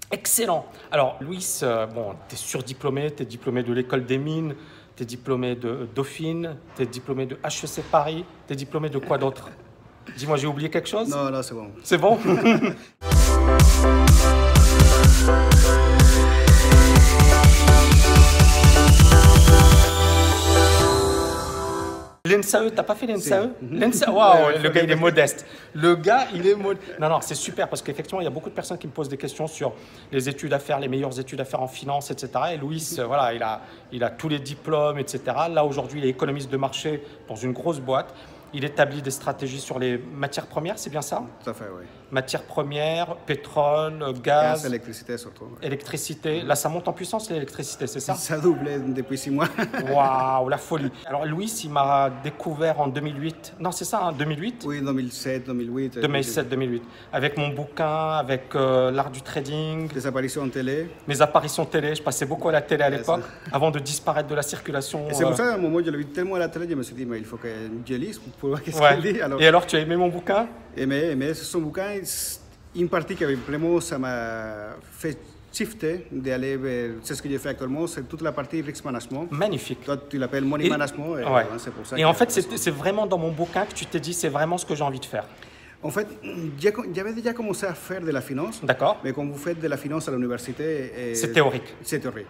Excellent. Alors, Louis, bon, tu es surdiplômé, tu es diplômé de l'école des mines, tu es diplômé de Dauphine, tu es diplômé de HEC Paris, tu es diplômé de quoi d'autre? Dis-moi, j'ai oublié quelque chose? Non, c'est bon. C'est bon? L'ENSAE, t'as pas fait l'ENSAE? L'ENSAE, waouh, le gars il est modeste. Le gars il est modeste. Non, non, c'est super parce qu'effectivement il y a beaucoup de personnes qui me posent des questions sur les études à faire, les meilleures études à faire en finance, etc. Et Louis, voilà, il a tous les diplômes, etc. Là aujourd'hui il est économiste de marché dans une grosse boîte. Il établit des stratégies sur les matières premières, c'est bien ça? Tout à fait, oui. Matières premières, pétrole, gaz. Électricité surtout. Ouais. Électricité. Là, ça monte en puissance l'électricité, c'est ça? Ça doublé depuis 6 mois. Waouh, la folie. Alors, Louis, il m'a découvert en 2008. Non, c'est ça, hein, 2008? Oui, 2007, 2008. 2007, 2008. Avec mon bouquin, avec l'art du trading. Des apparitions en télé. Mes apparitions télé. Je passais beaucoup à la télé à l'époque, avant de disparaître de la circulation. Et c'est pour ça, à un moment, je l'ai vu tellement à la télé, je me suis dit, mais il faut que je lise pour voir qu'est-ce Ouais. qu'il dit. Alors, Et alors, tu as aimé mon bouquin? aimé son bouquin, une partie qui vraiment, ça m'a fait shifter d'aller vers, c'est ce que j'ai fait actuellement, c'est toute la partie risk management. Magnifique. Toi, tu l'appelles money management. Et, ouais. C'est pour ça et en fait, c'est vraiment dans mon bouquin que tu t'es dit, c'est vraiment ce que j'ai envie de faire. En fait, j'avais déjà commencé à faire de la finance. D'accord. Mais quand vous faites de la finance à l'université... C'est théorique. C'est théorique.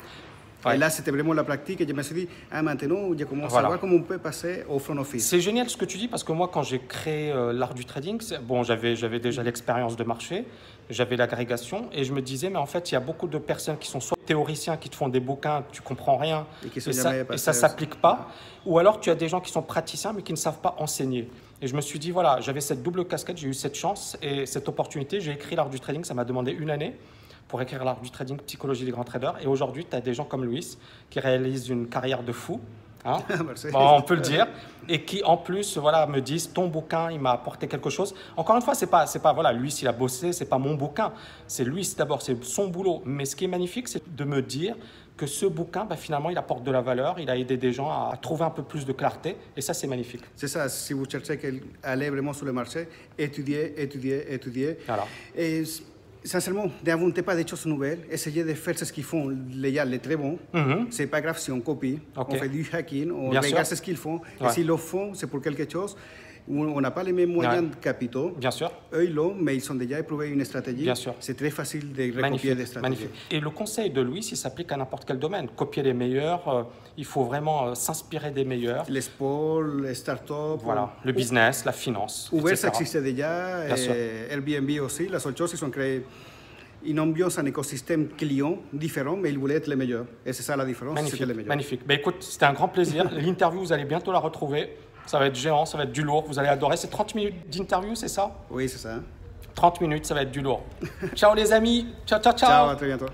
Ouais. Et là, c'était vraiment la pratique. Et je me suis dit, ah, maintenant, je commence à voir comment on peut passer au front office. C'est génial ce que tu dis parce que moi, quand j'ai créé l'art du trading, bon, j'avais déjà l'expérience de marché, j'avais l'agrégation et je me disais, mais en fait, il y a beaucoup de personnes qui sont soit théoriciens, qui te font des bouquins, tu comprends rien et ça ne s'applique pas, ou alors tu as des gens qui sont praticiens mais qui ne savent pas enseigner. Et je me suis dit, voilà, j'avais cette double casquette, j'ai eu cette chance et cette opportunité. J'ai écrit l'art du trading, ça m'a demandé une année pour écrire l'art du trading, psychologie des grands traders. Et aujourd'hui, tu as des gens comme Louis qui réalisent une carrière de fou, hein, bon, on peut le dire, et qui en plus voilà, me disent, ton bouquin, il m'a apporté quelque chose. Encore une fois, c'est pas voilà, Louis, il a bossé, c'est pas mon bouquin, c'est Louis d'abord, c'est son boulot. Mais ce qui est magnifique, c'est de me dire que ce bouquin, bah, finalement, il apporte de la valeur, il a aidé des gens à trouver un peu plus de clarté, et ça, c'est magnifique. C'est ça, si vous cherchez à aller vraiment sur le marché, étudier. Voilà. Et sincèrement, n'inventez pas des choses nouvelles, essayez de faire ce qu'ils font, les très bons. C'est pas grave si on copie, on fait du hacking, on regarde ce qu'ils font, et s'ils le font, c'est pour quelque chose. On n'a pas les mêmes moyens de capitaux. Bien sûr. Eux, ils l'ont, mais ils ont déjà éprouvé une stratégie. Bien sûr. C'est très facile de recopier des stratégies. Magnifique. Et le conseil de Louis, il s'applique à n'importe quel domaine. Copier les meilleurs, il faut vraiment s'inspirer des meilleurs. Les sports, les startups. Voilà, le business, la finance. Uber, ça existait déjà. Airbnb aussi. La seule chose, ils ont créé une ambiance, un écosystème client différent, mais ils voulaient être les meilleurs. Et c'est ça la différence. Magnifique. Les meilleurs. Magnifique. Ben, écoute, c'était un grand plaisir. L'interview, vous allez bientôt la retrouver. Ça va être géant, ça va être du lourd. Vous allez adorer. C'est 30 minutes d'interview, c'est ça? Oui, c'est ça. 30 minutes, ça va être du lourd. Ciao les amis. Ciao, ciao, ciao. Ciao, à très bientôt.